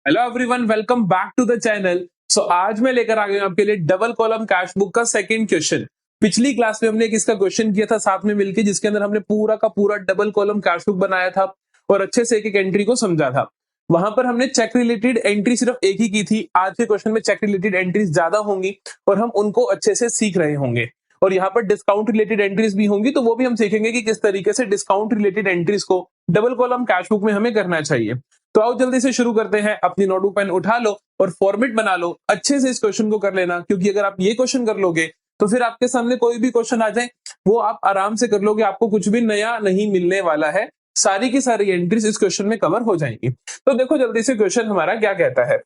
Hello everyone, welcome back to the channel. आज मैं लेकर आ गया हूं आपके लिए डबल कॉलम कैश बुक का सेकंड क्वेश्चन। पिछली क्लास में हमने एक इसका क्वेश्चन किया था साथ में मिलकर, जिसके अंदर हमने पूरा का पूरा डबल कॉलम कैश बुक बनाया था और अच्छे से एक एक एंट्री को समझा था। वहां पर हमने चेक रिलेटेड एंट्री सिर्फ एक ही की थी। आज के क्वेश्चन में चेक रिलेटेड एंट्रीज ज्यादा होंगी और हम उनको अच्छे से सीख रहे होंगे। और यहाँ पर डिस्काउंट रिलेटेड एंट्रीज भी होंगी, तो वो भी हम सीखेंगे कि किस तरीके से डिस्काउंट रिलेटेड एंट्रीज को डबल कॉलम कैश बुक में हमें करना चाहिए। तो आओ जल्दी से शुरू करते हैं। अपनी नोटबुक पेन उठा लो और फॉर्मेट बना लो। अच्छे से इस क्वेश्चन को कर लेना, क्योंकि अगर आप ये क्वेश्चन कर लोगे तो फिर आपके सामने कोई भी क्वेश्चन आ जाए वो आप आराम से कर लोगे। आपको कुछ भी नया नहीं मिलने वाला है। सारी की सारी एंट्रीज इस क्वेश्चन में कवर हो जाएंगी। तो देखो जल्दी से क्वेश्चन हमारा क्या कहता है।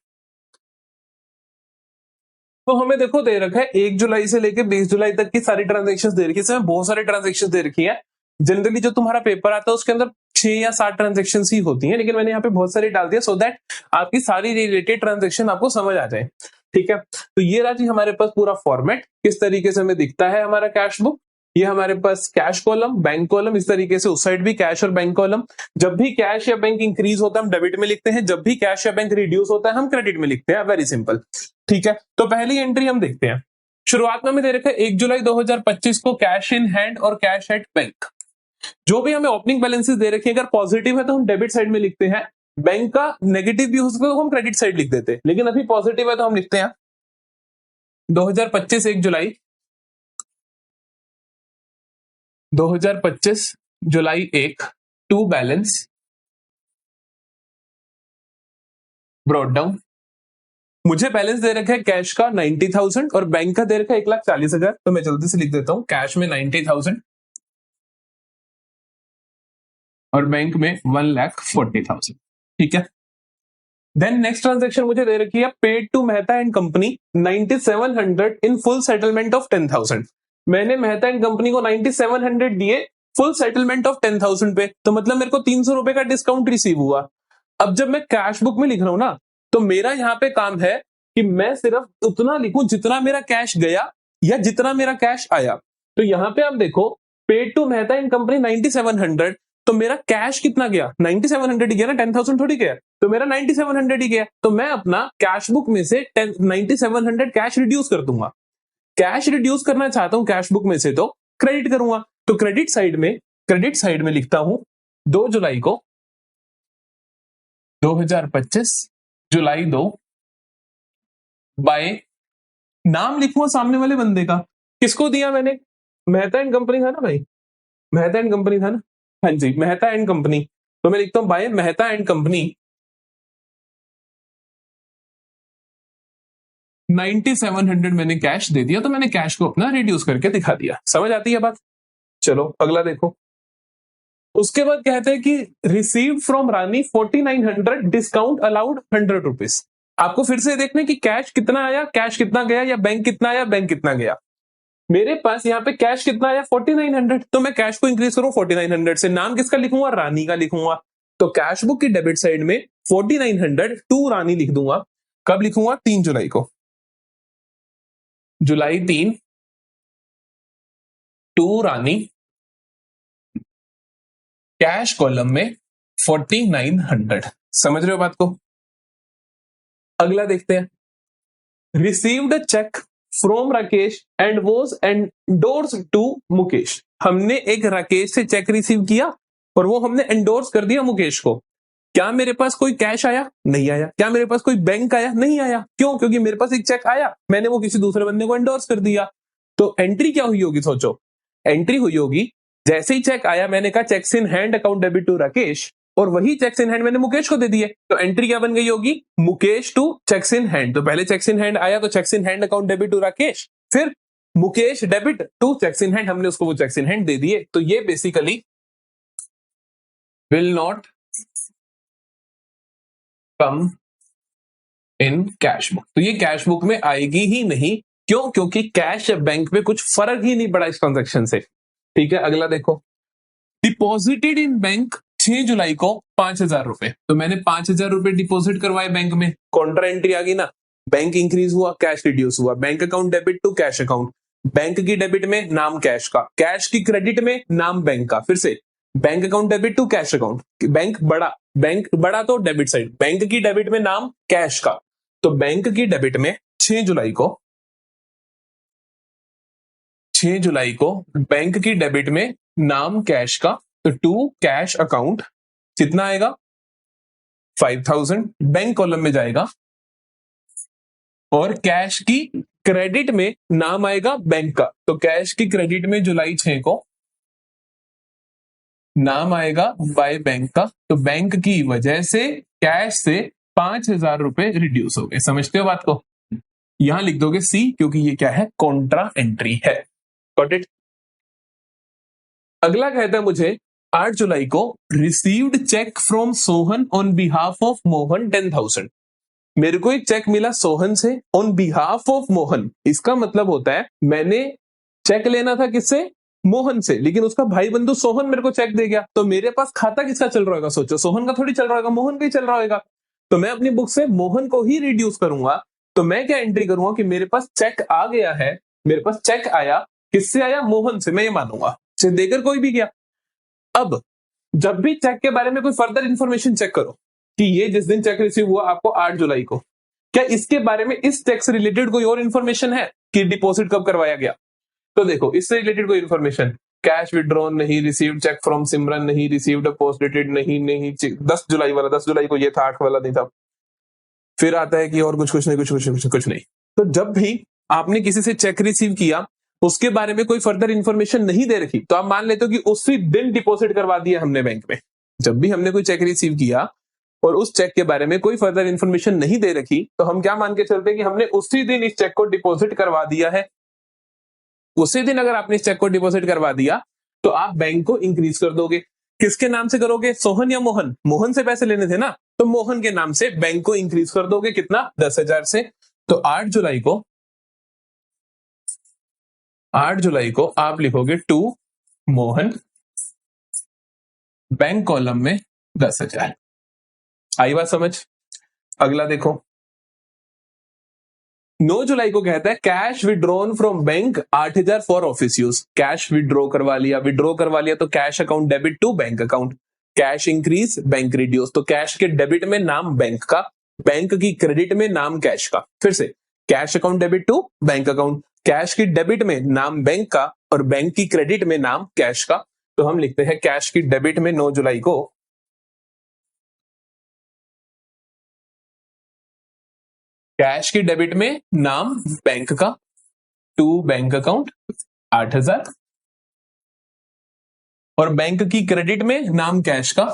तो हमें देखो दे रखा है 1 जुलाई से लेकर 20 जुलाई तक की सारी ट्रांजेक्शन्स दे रखी है। इसमें बहुत सारे ट्रांजेक्शन्स दे रखी है। जनरली जो तुम्हारा पेपर आता है उसके अंदर 6 या 7 ट्रांजेक्शन ही होती हैं, लेकिन मैंने यहाँ पे बहुत सारी डाल दिया सो दैट आपकी सारी रिलेटेड ट्रांजेक्शन आपको समझ आ जाए। ठीक है, तो ये रहा जी हमारे पास पूरा फॉर्मेट। किस तरीके से हमें दिखता है हमारा कैश बुक। ये हमारे पास कैश कॉलम, बैंक कॉलम, इस तरीके से उस साइड भी कैश और बैंक कॉलम। जब भी कैश या बैंक इंक्रीज होता है हम डेबिट में लिखते हैं, जब भी कैश या बैंक रिड्यूस होता है हम क्रेडिट में लिखते हैं। Very simple. ठीक है, तो पहली एंट्री हम देखते हैं। शुरुआत में हमें दे रखा है 1 जुलाई 2025 को कैश इन हैंड और कैश एट बैंक। जो भी हमें ओपनिंग बैलेंसेस दे रखे हैं, अगर पॉजिटिव है तो हम डेबिट साइड में लिखते हैं। बैंक का नेगेटिव भी हो सकता है तो हम क्रेडिट साइड लिख देते हैं, लेकिन अभी पॉजिटिव है तो हम लिखते हैं 2025 1 जुलाई 2025 जुलाई 1 टू बैलेंस ब्रॉट डाउन। मुझे बैलेंस दे रखा है कैश का 90,000 और बैंक का दे रखा है 1,40,000। तो मैं जल्दी से लिख देता हूं, कैश में 90,000 और बैंक में 1,40,000। ठीक है, देन नेक्स्ट ट्रांजेक्शन मुझे दे रखी है paid to Mehta and company 9700 in full settlement of 10,000। मैंने मेहता एंड कंपनी को 9700 दिए फुल सेटलमेंट ऑफ 10,000 पे, तो मतलब मेरे को 300 रुपए का डिस्काउंट रिसीव हुआ। अब जब मैं कैश बुक में लिख रहा हूं ना, तो मेरा यहाँ पे काम है कि मैं सिर्फ उतना लिखूं जितना मेरा कैश गया या जितना मेरा कैश आया। तो यहाँ पे आप देखो paid to Mehta and company 9700, तो मेरा कैश कितना गया? 9700 ही गया ना, 10,000 थोड़ी गया। तो मेरा 9700 ही गया, तो मैं अपना कैश बुक में से 9700 कैश रिड्यूस कर दूंगा। कैश रिड्यूस करना चाहता हूं कैश बुक में से, तो क्रेडिट करूंगा। तो क्रेडिट साइड में लिखता हूं 2 जुलाई को 2025 जुलाई 2 बाय, नाम लिखूंगा सामने वाले बंदे का। किसको दिया मैंने? मेहता एंड कंपनी था ना भाई, मेहता एंड कंपनी था ना। हाँ जी, मेहता एंड कंपनी। तो मैं लिखता हूं बाय मेहता एंड कंपनी 9700 मैंने कैश दे दिया। तो मैंने कैश को अपना रिड्यूस करके दिखा दिया। समझ आती है बात? चलो अगला देखो। उसके बाद कहते हैं कि receive from Rani 4900 discount allowed 100 rupees. आपको फिर से देखना है कि कैश कितना आया, कैश कितना गया, या बैंक कितना आया, बैंक कितना गया। मेरे पास यहाँ पे कैश कितना आया 4900, तो मैं कैश को इंक्रीज करूं 4900 से। नाम किसका लिखूंगा? रानी का लिखूंगा। तो कैश बुक की डेबिट साइड में 4900 टू रानी लिख दूंगा। कब लिखूंगा? 3 जुलाई को, जुलाई 3 टू रानी, कैश कॉलम में 4900। समझ रहे हो बात को? अगला देखते हैं। Received cheque from Rakesh and was endorse to Mukesh. हमने एक राकेश से चेक रिसीव किया और वो हमने एंडोर्स कर दिया मुकेश को। क्या मेरे पास कोई कैश आया? नहीं आया। क्या मेरे पास कोई बैंक आया? नहीं आया। क्यों? क्योंकि मेरे पास एक चेक आया, मैंने वो किसी दूसरे बंदे को एंडोर्स कर दिया। तो एंट्री क्या हुई होगी? सोचो, एंट्री हुई होगी जैसे ही चेक आया मैंने कहा cheques in hand account debit to Rakesh, और वही चेक्स इन हैंड मैंने मुकेश को दे दिए। तो एंट्री क्या बन गई होगी? Mukesh to cheques in hand. तो पहले चेक्स इन हैंड आया तो cheques in hand account debit to Rakesh, फिर Mukesh debit to cheques in hand, हमने उसको वो चेक्स इन हैंड दे दिए। तो ये basically will not come in cash book. तो ये कैश बुक में आएगी ही नहीं। क्यों? क्योंकि कैश या बैंक में कुछ फर्क ही नहीं पड़ा इस ट्रांजेक्शन से। ठीक है, अगला देखो। डिपॉजिटेड इन बैंक 6 जुलाई को 5,000 रुपए। तो मैंने 5,000 रुपए डिपॉजिट करवाए बैंक में। कॉन्ट्रा एंट्री आ गई ना, बैंक इंक्रीज हुआ, कैश रिड्यूस हुआ। Bank account debit to cash account, bank की डेबिट में नाम कैश का, कैश की क्रेडिट में नाम बैंक का। फिर से bank account debit to cash account, bank बड़ा तो डेबिट साइड, बैंक की डेबिट में नाम कैश का, तो बैंक की डेबिट में 6 जुलाई को 6 जुलाई को बैंक की डेबिट में नाम कैश का, तो टू कैश अकाउंट कितना आएगा 5000 बैंक कॉलम में जाएगा, और कैश की क्रेडिट में नाम आएगा बैंक का, तो कैश की क्रेडिट में जुलाई 6 को नाम आएगा बाय बैंक का, तो बैंक की वजह से कैश से 5000 रुपए रिड्यूस हो गए। समझते हो बात को? यहां लिख दोगे सी, क्योंकि ये क्या है, कॉन्ट्रा एंट्री है। Got it? अगला कहता है मुझे 8 जुलाई को received cheque from Sohan on behalf of Mohan 10,000। मेरे को एक चेक मिला सोहन से ऑन बिहाफ ऑफ मोहन। इसका मतलब होता है मैंने चेक लेना था किससे, मोहन से, लेकिन उसका भाई बंधु सोहन मेरे को चेक दे गया, तो मेरे पास खाता किसका चल रहा होगा? सोचो, सोहन का थोड़ी चल रहा होगा, मोहन का ही चल रहा होगा। तो मैं अपनी बुक से मोहन को ही रिड्यूस करूंगा। तो मैं क्या एंट्री करूंगा कि मेरे पास चेक आ गया है, मेरे पास चेक आया, किससे आया? मोहन से, मैं ये मानूंगा, चेक देकर कोई भी गया। अब जब भी चेक के बारे में कोई फर्दर इंफॉर्मेशन चेक करो कि ये जिस दिन चेक रिसीव हुआ आपको 8 जुलाई को, क्या इसके बारे में इस चेक से रिलेटेड कोई और इंफॉर्मेशन है कि डिपॉजिट कब करवाया गया? तो देखो, इससे रिलेटेड कोई इंफॉर्मेशन, कैश विड्रॉन नहीं, रिसीव्ड चेक फ्रॉम सिमरन नहीं, रिसीव्ड पोस्ट डेटेड नहीं, 10 जुलाई वाला, 10 जुलाई को ये था, 8 वाला नहीं था। फिर आता है कि और कुछ नहीं, कुछ नहीं। तो जब भी आपने किसी से चेक रिसीव किया, उसके बारे में कोई फर्दर इंफॉर्मेशन नहीं दे रखी, तो आप मान लेते हो कि उसी दिन डिपॉजिट करवा दिया हमने बैंक में। जब भी हमने कोई चेक रिसीव किया और उस चेक के बारे में कोई फर्दर इंफॉर्मेशन नहीं दे रखी, तो हम क्या मान के चलते हैं कि हमने उसी दिन इस चेक को डिपॉजिट करवा दिया है। उसी दिन अगर आपने इस चेक को डिपॉजिट करवा दिया, तो आप बैंक को इंक्रीज कर दोगे। किसके नाम से करोगे? सोहन या मोहन? मोहन से पैसे लेने थे ना, तो मोहन के नाम से बैंक को इंक्रीज कर दोगे। कितना? 10,000 से। तो 8 जुलाई को आप लिखोगे टू मोहन, बैंक कॉलम में 10,000। आई बात समझ? अगला देखो, 9 जुलाई को कहता है cash withdrawn from bank 8,000 for office use. Cash withdraw करवा लिया तो cash account debit to bank account, cash increase bank reduce, तो कैश के डेबिट में नाम बैंक का, बैंक की क्रेडिट में नाम कैश का। फिर से cash account debit to bank account, cash की डेबिट में नाम बैंक का और बैंक की क्रेडिट में नाम कैश का। तो हम लिखते हैं कैश की डेबिट में 9 जुलाई को कैश की डेबिट में नाम बैंक का, टू बैंक अकाउंट 8,000, और बैंक की क्रेडिट में नाम कैश का,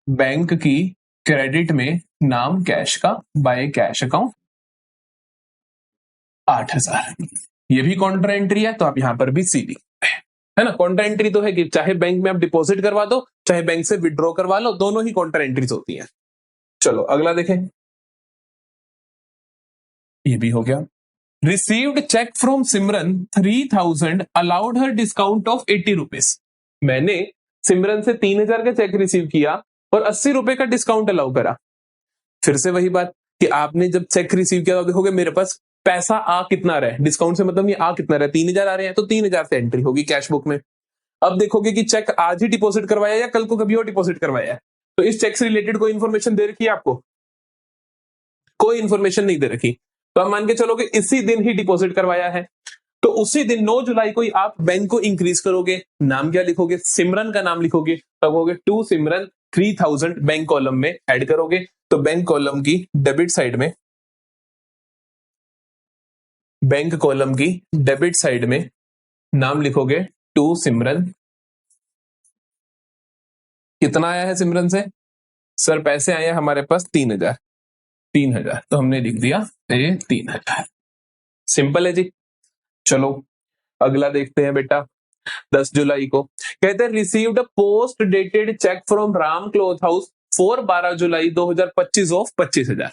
बैंक की क्रेडिट में नाम कैश का बाय कैश अकाउंट 8,000। ये भी काउंटर एंट्री है, तो आप यहां पर भी सी लिख, है ना। काउंटर एंट्री तो है कि चाहे बैंक में आप डिपॉजिट करवा दो, चाहे बैंक से विड्रॉ करवा लो, दोनों ही काउंटर एंट्रीज होती हैं। चलो अगला देखें, ये भी हो गया। Received cheque from Simran 3,000 allowed her discount of 80 rupees. मैंने सिमरन से 3,000 का चेक रिसीव किया और 80 रुपए का डिस्काउंट अलाउ करा। फिर से वही बात कि आपने जब चेक रिसीव किया तो देखोगे मेरे पास पैसा आ कितना रहा है, डिस्काउंट से मतलब ये आ कितना रहा है, 3,000 आ रहे हैं, तो 3,000 से एंट्री होगी कैश बुक में। अब देखोगे कि चेक आज ही डिपॉजिट करवाया या कल को कभी और डिपॉजिट करवाया है, तो इस चेक से रिलेटेड कोई इंफॉर्मेशन दे रखी है आपको? कोई इंफॉर्मेशन नहीं दे रखी, तो आप मान के चलोगे इसी दिन ही डिपॉजिट करवाया है। तो उसी दिन 9 जुलाई को ही आप बैंक को इंक्रीज करोगे। नाम क्या लिखोगे? सिमरन का नाम लिखोगे, तब कहोगे टू सिमरन 3,000 बैंक कॉलम में ऐड करोगे। तो बैंक कॉलम की डेबिट साइड में, बैंक कॉलम की डेबिट साइड में नाम लिखोगे टू सिमरन। कितना आया है सिमरन से? सर पैसे आए हैं हमारे पास 3,000, तो हमने लिख दिया ये 3,000। सिंपल है जी। चलो अगला देखते हैं बेटा, 10 जुलाई को कहते हैं received a post dated cheque from Ram cloth house for 12 July 2025 of 25,000।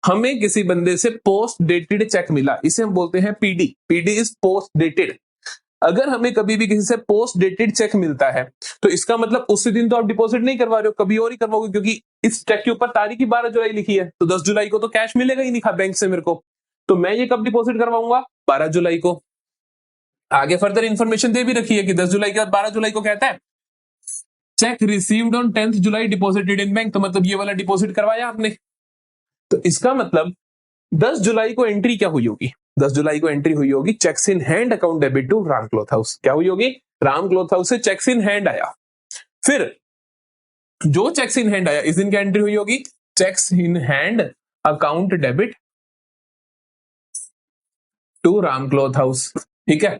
हमें किसी बंदे से पोस्ट डेटेड चेक मिला, इसे हम बोलते हैं PD. PD is post dated. अगर हमें कभी भी किसी से पोस्ट डेटेड चेक मिलता है, तो इसका मतलब उसी दिन तो आप डिपॉजिट नहीं करवा रहे हो, कभी और ही करवाओगे, क्योंकि इस चेक के ऊपर तारीख ही 12 जुलाई लिखी है, तो 10 जुलाई को तो कैश मिलेगा ही नहीं बैंक से मेरे को। तो मैं ये कब डिपॉजिट करवाऊंगा? 12 जुलाई को। आगे फर्दर इंफॉर्मेशन दे भी रखी है कि 10 जुलाई के बाद 12 जुलाई को कहता है check received on 10th July deposited in bank, तो मतलब ये वाला डिपॉजिट करवाया आपने। तो इसका मतलब 10 जुलाई को एंट्री क्या हुई होगी? 10 जुलाई को एंट्री हुई होगी cheques in hand account debit to Ram cloth house. क्या हुई होगी? राम क्लॉथ हाउस से चेक्स इन हैंड आया। फिर जो चेक्स इन हैंड आया इस दिन क्या एंट्री हुई होगी? Cheques in hand account debit to Ram cloth house. ठीक है।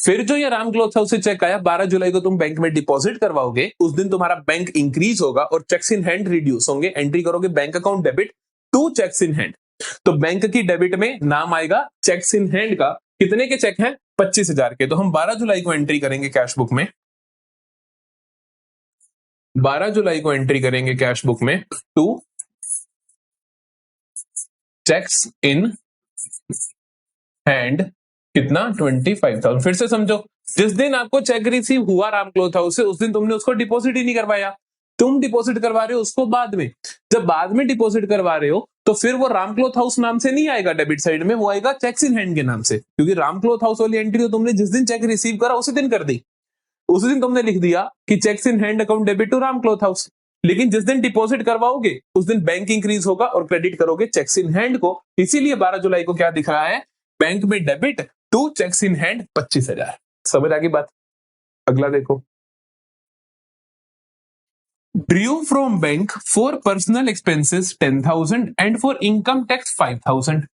फिर जो ये राम क्लॉथ हाउस से चेक आया 12 जुलाई को तुम बैंक में डिपॉजिट करवाओगे, उस दिन तुम्हारा बैंक इंक्रीज होगा और चेक्स इन हैंड रिड्यूस होंगे। एंट्री करोगे bank account debit to cheques in hand. तो बैंक की डेबिट में नाम आएगा चेक्स इन हैंड का। कितने के चेक हैं? 25,000 के। तो हम 12 जुलाई को एंट्री करेंगे कैश बुक में, 12 जुलाई को एंट्री करेंगे कैश बुक में टू चेक्स इन हैंड। कितना? 25,000। फिर से समझो, जिस दिन आपको चेक रिसीव हुआ राम क्लॉथ हाउस से उस दिन तुमने उसको डिपॉजिट ही नहीं करवाया, तुम डिपॉजिट करवा रहे हो उसको बाद में। जब बाद में डिपॉजिट करवा रहे हो तो फिर वो राम क्लॉथ हाउस नाम से नहीं आएगा डेबिट साइड में, वो आएगा चेक्स इन हैंड के नाम से, क्योंकि राम क्लॉथ हाउस वाली एंट्री तो तुमने जिस दिन चेक रिसीव करा उसी दिन कर दी। उसी दिन तुमने लिख दिया कि cheques in hand account debit to Ram cloth house. लेकिन जिस दिन डिपॉजिट करवाओगे उस दिन बैंक इंक्रीज होगा और क्रेडिट करोगे चेक्स इन हैंड को। इसीलिए 12 जुलाई को क्या दिख रहा है? बैंक में debit to cheques in hand 25,000। समझ आ गई बात? अगला देखो, drew from bank for personal expenses 10,000 and for income tax 5,000।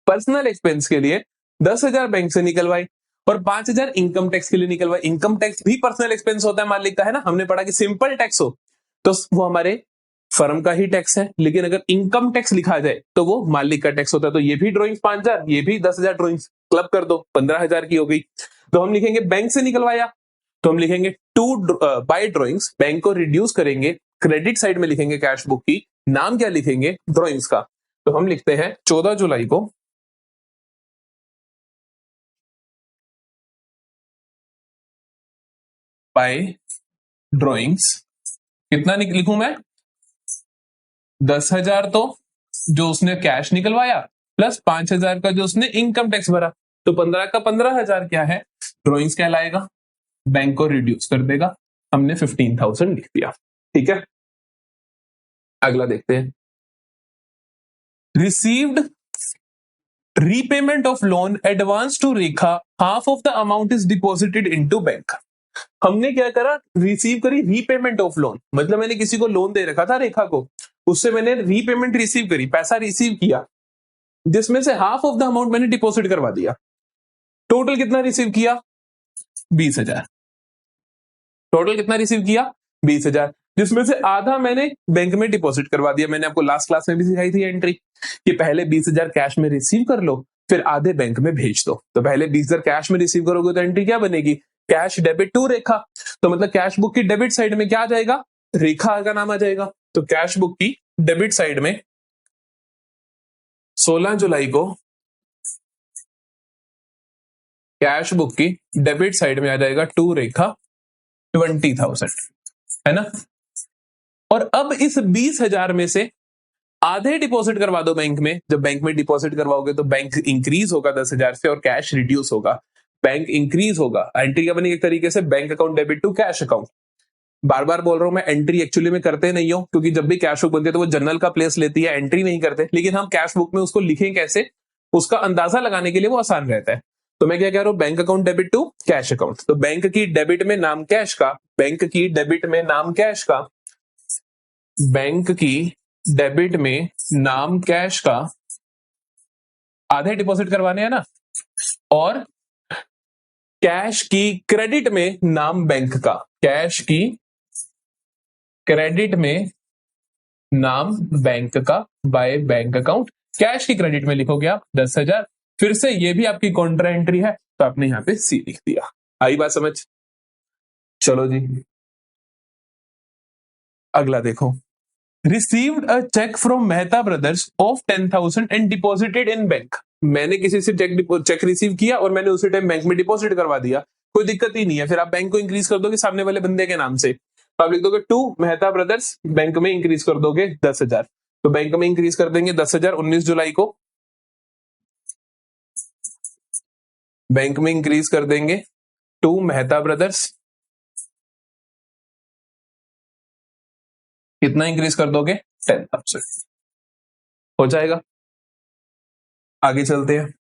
Personal expense के लिए 10,000 बैंक से निकलवाई और 5,000 इनकम टैक्स के लिए निकलवाई। इनकम टैक्स भी पर्सनल एक्सपेंस होता है, मालिक का है ना। हमने पढ़ा कि सिंपल टैक्स हो तो वो हमारे फर्म का ही टैक्स है, लेकिन अगर इनकम टैक्स लिखा जाए तो वो मालिक का टैक्स होता है। तो ये भी ड्रॉइंग्स 5,000, ये भी 10,000 ड्रॉइंग्स क्लब कर दो, 15,000 की हो गई। तो हम लिखेंगे बैंक से निकलवाया, तो हम लिखेंगे टू बाय ड्रॉइंग्स। बैंक को रिड्यूस करेंगे, क्रेडिट साइड में लिखेंगे कैश बुक की, नाम क्या लिखेंगे? ड्रॉइंग्स का। तो हम लिखते हैं 14 जुलाई को बाय ड्रॉइंग्स। कितना लिखूं मैं? 10,000 तो जो उसने कैश निकलवाया प्लस 5,000 का जो उसने इनकम टैक्स भरा, तो 15 का 15,000 क्या है? ड्रॉइंग्स कहलाएगा। बैंक को रिड्यूस कर देगा। हमने 15,000 लिख दिया। ठीक है। अगला देखते हैं, received repayment of loan advance to Rekha, half of the amount is deposited into bank. हमने क्या करा? रिसीव करी रीपेमेंट ऑफ लोन, मतलब मैंने किसी को लोन दे रखा था रेखा को, उससे मैंने रीपेमेंट रिसीव करी, पैसा रिसीव किया, जिसमें से हाफ ऑफ द अमाउंट मैंने डिपॉजिट करवा दिया। टोटल कितना रिसीव किया? 20,000। टोटल कितना रिसीव किया? 20,000, जिसमें से आधा मैंने बैंक में डिपॉजिट करवा दिया। मैंने आपको लास्ट क्लास में भी सिखाई थी एंट्री कि पहले 20,000 कैश में रिसीव कर लो, फिर आधे बैंक में भेज दो। तो पहले 20,000 कैश में रिसीव करोगे तो एंट्री क्या बनेगी? कैश डेबिट टू रेखा। तो मतलब कैश बुक की डेबिट साइड में क्या आ जाएगा? रेखा का नाम आ जाएगा। तो कैश बुक की डेबिट साइड में 16 जुलाई को कैश बुक की डेबिट साइड में आ जाएगा टू रेखा 20,000, है ना। और अब इस 20,000 में से आधे डिपॉजिट करवा दो बैंक में। जब बैंक में डिपॉजिट करवाओगे तो बैंक इंक्रीज होगा 10,000 से और कैश रिड्यूस होगा। बैंक इंक्रीज होगा, एंट्री क्या बनेगी? एक तरीके से bank account debit to cash account. बार बार बोल रहा हूं मैं, एंट्री एक्चुअली में करते नहीं हो, क्योंकि जब भी कैश बुक बनती है तो वो जनरल का प्लेस लेती है, एंट्री नहीं करते। लेकिन हम कैश बुक में उसको लिखें कैसे, उसका अंदाजा लगाने के लिए वो आसान रहता है। तो मैं क्या कह रहा हूं? Bank account debit to cash account. तो बैंक की डेबिट में नाम कैश का, बैंक की डेबिट में नाम कैश का, बैंक की डेबिट में नाम कैश का, आधे डिपॉजिट करवाने हैं ना, और कैश की क्रेडिट में नाम बैंक का, कैश की क्रेडिट में नाम बैंक का बाय बैंक अकाउंट। कैश की क्रेडिट में लिखोगे आप 10,000। फिर से ये भी आपकी कॉन्ट्रा एंट्री है, तो आपने यहां पे सी लिख दिया। आई बात समझ? चलो जी, अगला देखो, received a cheque from Mehta brothers of 10,000 and deposited in bank. मैंने किसी से चेक रिसीव किया और मैंने उसी टाइम बैंक में डिपॉजिट करवा दिया, कोई दिक्कत ही नहीं है। फिर आप बैंक को इंक्रीज कर दोगे सामने वाले बंदे के नाम से, तो आप लिख दोगे टू मेहता ब्रदर्स, बैंक में इंक्रीज कर दोगे 10,000। तो बैंक में इंक्रीज कर देंगे 10,000 19 जुलाई को। बैंक में इंक्रीज कर देंगे टू मेहता ब्रदर्स। कितना इंक्रीज कर दोगे? 10,000। हो जाएगा। आगे चलते हैं,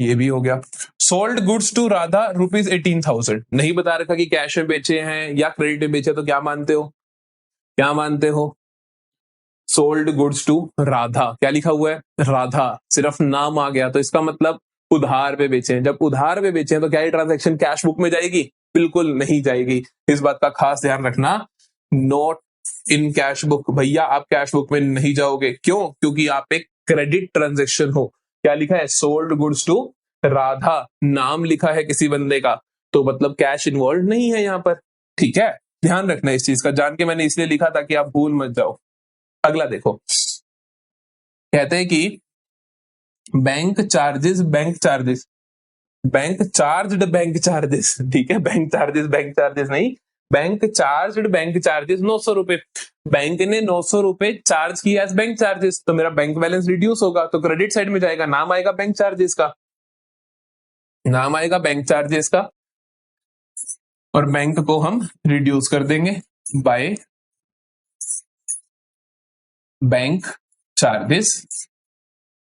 ये भी हो गया। Sold goods to Radha ₹18,000। नहीं बता रखा कि कैश में बेचे हैं या क्रेडिट में बेचे, तो क्या मानते हो? क्या मानते हो? सोल्ड गुड्स टू राधा, क्या लिखा हुआ है? राधा, सिर्फ नाम आ गया, तो इसका मतलब उधार पे बेचे हैं। जब उधार पे बेचे हैं तो क्या ये ट्रांजैक्शन कैश बुक में जाएगी? बिल्कुल नहीं जाएगी। इस बात का खास ध्यान रखना। नॉट इन कैश बुक, भैया आप कैश बुक में नहीं जाओगे। क्यों? क्योंकि आप एक क्रेडिट ट्रांजेक्शन हो। क्या लिखा है? सोल्ड गुड्स टू राधा, नाम लिखा है किसी बंदे का, तो मतलब कैश इन्वॉल्व नहीं है यहाँ पर। ठीक है, ध्यान रखना इस चीज का, जान के मैंने इसलिए लिखा था कि आप भूल मत जाओ। अगला देखो, कहते हैं कि बैंक चार्जेस, बैंक चार्जेस, ठीक है, बैंक चार्जेस नहीं, बैंक चार्जेस 900 रुपए। बैंक ने 900 रुपए चार्ज किया एज बैंक चार्जेस, तो मेरा बैंक बैलेंस रिड्यूस होगा, तो क्रेडिट साइड में जाएगा, नाम आएगा बैंक चार्जेस का, नाम आएगा बैंक चार्जेस का, और बैंक को हम रिड्यूस कर देंगे बाय बैंक चार्जेस।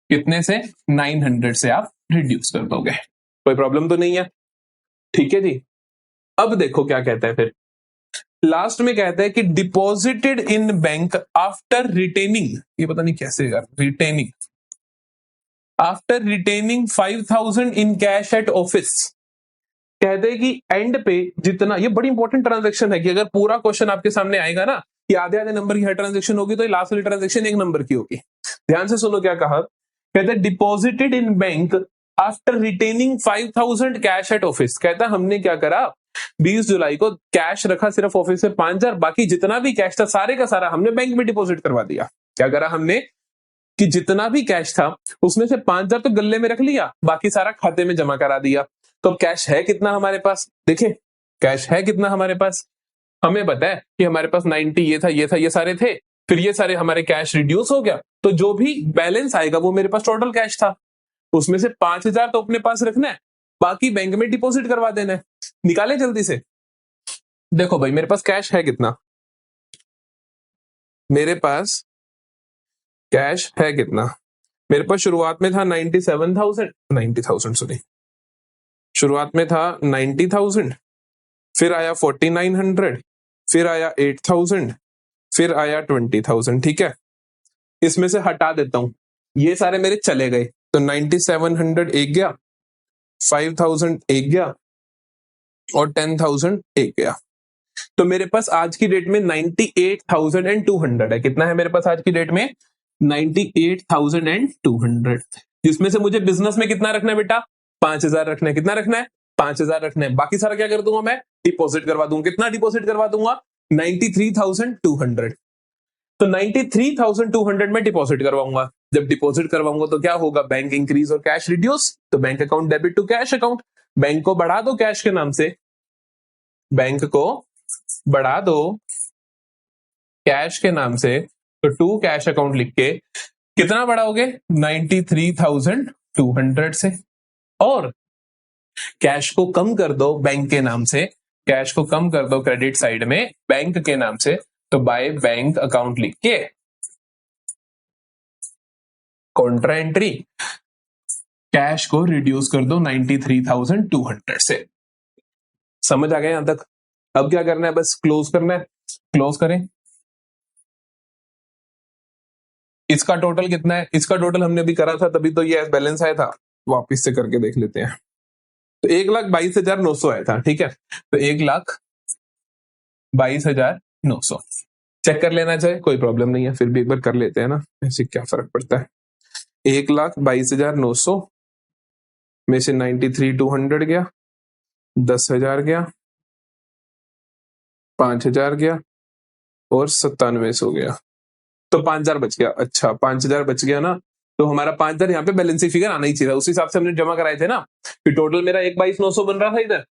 कितने से? 900 से आप रिड्यूस कर दोगे, कोई प्रॉब्लम तो नहीं है। ठीक है जी। अब देखो क्या कहता है फिर, लास्ट में कहता है कि deposited in bank after retaining, ये पता नहीं कैसे यार, retaining, after retaining 5,000 in cash at office. कहते हैं कि एंड पे जितना, ये बड़ी इंपॉर्टेंट ट्रांजेक्शन है कि अगर पूरा क्वेश्चन आपके सामने आएगा ना कि आधे आधे नंबर की हर ट्रांजेक्शन होगी, तो लास्ट वाली ट्रांजेक्शन 1 नंबर की होगी। ध्यान से सुनो क्या कहा। कहते हैं deposited in bank after retaining 5,000 cash at office. कहता है हमने क्या करा, 20 जुलाई को कैश रखा सिर्फ ऑफिस में 5,000, बाकी जितना भी कैश था सारे का सारा हमने बैंक में डिपॉजिट करवा दिया। क्या करा हमने कि जितना भी कैश था उसमें से 5,000 तो गल्ले में रख लिया, बाकी सारा खाते में जमा करा दिया। तो कैश है कितना हमारे पास? देखिए कैश है कितना हमारे पास, हमें पता है कि हमारे पास 90 ये था, ये था, ये सारे थे, फिर ये सारे हमारे कैश रिड्यूस हो गया, तो जो भी बैलेंस आएगा वो मेरे पास टोटल कैश था, उसमें से 5,000 तो अपने पास रखना है, बाकी बैंक में डिपॉजिट करवा देना है। निकाले जल्दी से। देखो भाई मेरे पास कैश है कितना, मेरे पास कैश है कितना, मेरे पास शुरुआत में था 90,000 सॉरी, शुरुआत में था 90,000, फिर आया 4,900, फिर आया 8,000, फिर आया 20,000। ठीक है, इसमें से हटा देता हूं, ये सारे मेरे चले गए, तो 9,700 एक गया, 5,000 एक गया, और 10,000 एक गया। तो मेरे पास आज की डेट में 98,200 है। कितना है मेरे पास आज की डेट में? 98,200, जिसमें से मुझे बिजनेस में कितना रखना है बेटा? 5,000 रखना है। कितना रखना है? 5,000 रखना है। बाकी सारा क्या कर दूंगा मैं? डिपॉजिट करवा दूंगा। कितना डिपॉजिट करवा दूंगा? 93,200। तो 93,200 में डिपॉजिट करवाऊंगा। जब डिपॉजिट करवाऊंगा तो क्या होगा? बैंक इंक्रीज और कैश रिड्यूस, तो bank account debit to cash account. Bank को बढ़ा दो कैश के नाम से, बैंक को बढ़ा दो कैश के नाम से, तो टू कैश अकाउंट लिख के कितना बढ़ाओगे? 93,200 से। और कैश को कम कर दो बैंक के नाम से, कैश को कम कर दो क्रेडिट साइड में बैंक के नाम से, तो बाय बैंक अकाउंट लिख के कॉन्ट्रा एंट्री कैश को रिड्यूस कर दो 93,200 से। समझ आ गया यहां तक? अब क्या करना है? बस क्लोज करना है। क्लोज करें। इसका टोटल कितना है? इसका टोटल हमने अभी करा था, तभी तो ये बैलेंस आया था। वापिस से करके देख लेते हैं। तो 1,22,900 आया था। ठीक है, तो 1,22,900 चेक कर लेना चाहे, कोई प्रॉब्लम नहीं है, फिर भी एक बार कर लेते हैं ना, ऐसे क्या फर्क पड़ता है। 1,22,900 में से 93,200 गया, 10,000 गया, 5,000 गया, और 97 गया, तो 5,000 बच गया। अच्छा 5,000 बच गया ना, तो हमारा 5,000 यहाँ पे बैलेंसिंग फिगर आना ही चाहिए था, उस हिसाब से हमने जमा कराए थे ना। फिर टोटल मेरा 1,22,900 बन रहा था इधर,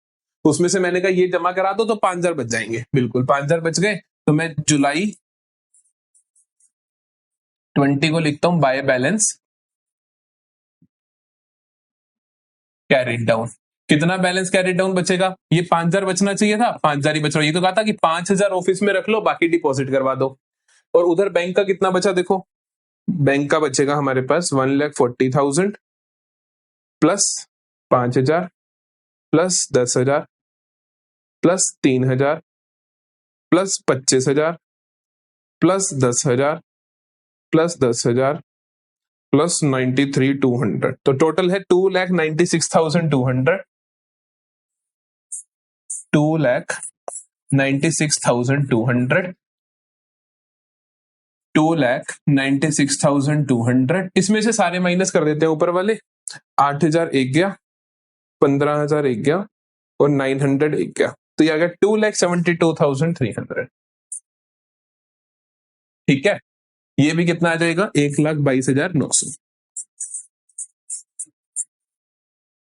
उसमें से मैंने कहा ये जमा करा दो, तो 5,000 बच जाएंगे। बिल्कुल 5,000 बच गए, तो मैं जुलाई 20 को लिखता हूं बाय बैलेंस कैरिड डाउन। कितना बैलेंस कैरिड डाउन बचेगा? ये 5,000 बचना चाहिए था, 5,000 ही बच रहा है। ये तो कहा था कि 5,000 ऑफिस में रख लो, बाकी डिपॉजिट करवा दो। और उधर बैंक का कितना बचा देखो, बैंक का बचेगा हमारे पास 1,40,000 plus 5,000 plus 10,000 plus 3,000 plus 25,000 plus 10,000 plus 10,000 plus 93,200। तो टोटल है 2,96,200। 2,96,200। 2,96,200। इसमें से सारे माइनस कर देते हैं ऊपर वाले। 8,000 एक गया, 15,000 एक गया और 900 एक गया। तो ये आ गया 2,72,300। ठीक है, ये भी कितना आ जाएगा? 1,22,900।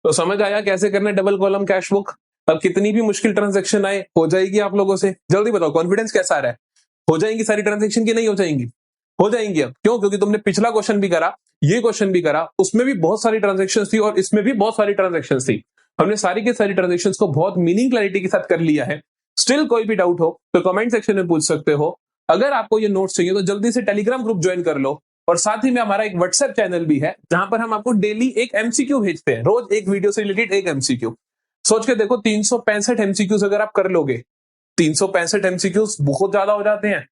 तो समझ आया कैसे करना है डबल कॉलम कैश बुक? अब कितनी भी मुश्किल ट्रांजैक्शन आए हो जाएगी आप लोगों से। जल्दी बताओ, कॉन्फिडेंस कैसा आ रहा है? हो जाएंगी सारी ट्रांजैक्शन की नहीं हो जाएंगी? हो जाएंगी। अब क्यों? क्योंकि तुमने पिछला क्वेश्चन भी करा, ये क्वेश्चन भी करा, उसमें भी बहुत सारी ट्रांजेक्शन थी और इसमें भी बहुत सारी ट्रांजेक्शन थी। हमने सारी की सारी ट्रांजेक्शन को बहुत मीनिंग क्लैरिटी के साथ कर लिया है। स्टिल कोई भी डाउट हो तो कमेंट सेक्शन में पूछ सकते हो। अगर आपको ये नोट्स चाहिए तो जल्दी से टेलीग्राम ग्रुप ज्वाइन कर लो। और साथ ही में हमारा एक व्हाट्सएप चैनल भी है जहां पर हम आपको डेली एक एमसीक्यू भेजते हैं, रोज एक वीडियो से रिलेटेड एक एमसीक्यू। सोच के देखो, 365 एमसीक्यूज अगर आप कर लोगे, 365 एमसीक्यूज बहुत ज्यादा हो जाते हैं।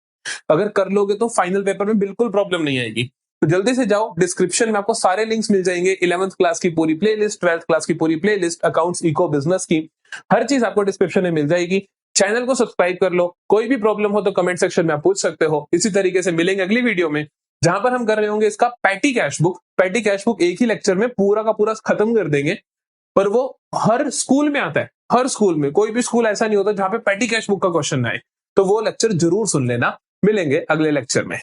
अगर कर लोगे तो फाइनल पेपर में बिल्कुल प्रॉब्लम नहीं आएगी। तो जल्दी से जाओ, डिस्क्रिप्शन में आपको सारे लिंक्स मिल जाएंगे। 11th क्लास की पूरी प्लेलिस्ट, 12th क्लास की पूरी प्लेलिस्ट, अकाउंट्स, इको, बिजनेस की हर चीज आपको डिस्क्रिप्शन में मिल जाएगी। चैनल को सब्सक्राइब कर लो। कोई भी प्रॉब्लम हो तो कमेंट सेक्शन में आप पूछ सकते हो। इसी तरीके से मिलेंगे अगली वीडियो में जहां पर हम कर रहे होंगे इसका petty cash book. Petty cash book एक ही लेक्चर में पूरा का पूरा खत्म कर देंगे, पर वो हर स्कूल में आता है। हर स्कूल में, कोई भी स्कूल ऐसा नहीं होता जहां पे पैटी कैश बुक का क्वेश्चन आए। तो वो लेक्चर जरूर सुन लेना। मिलेंगे अगले लेक्चर में।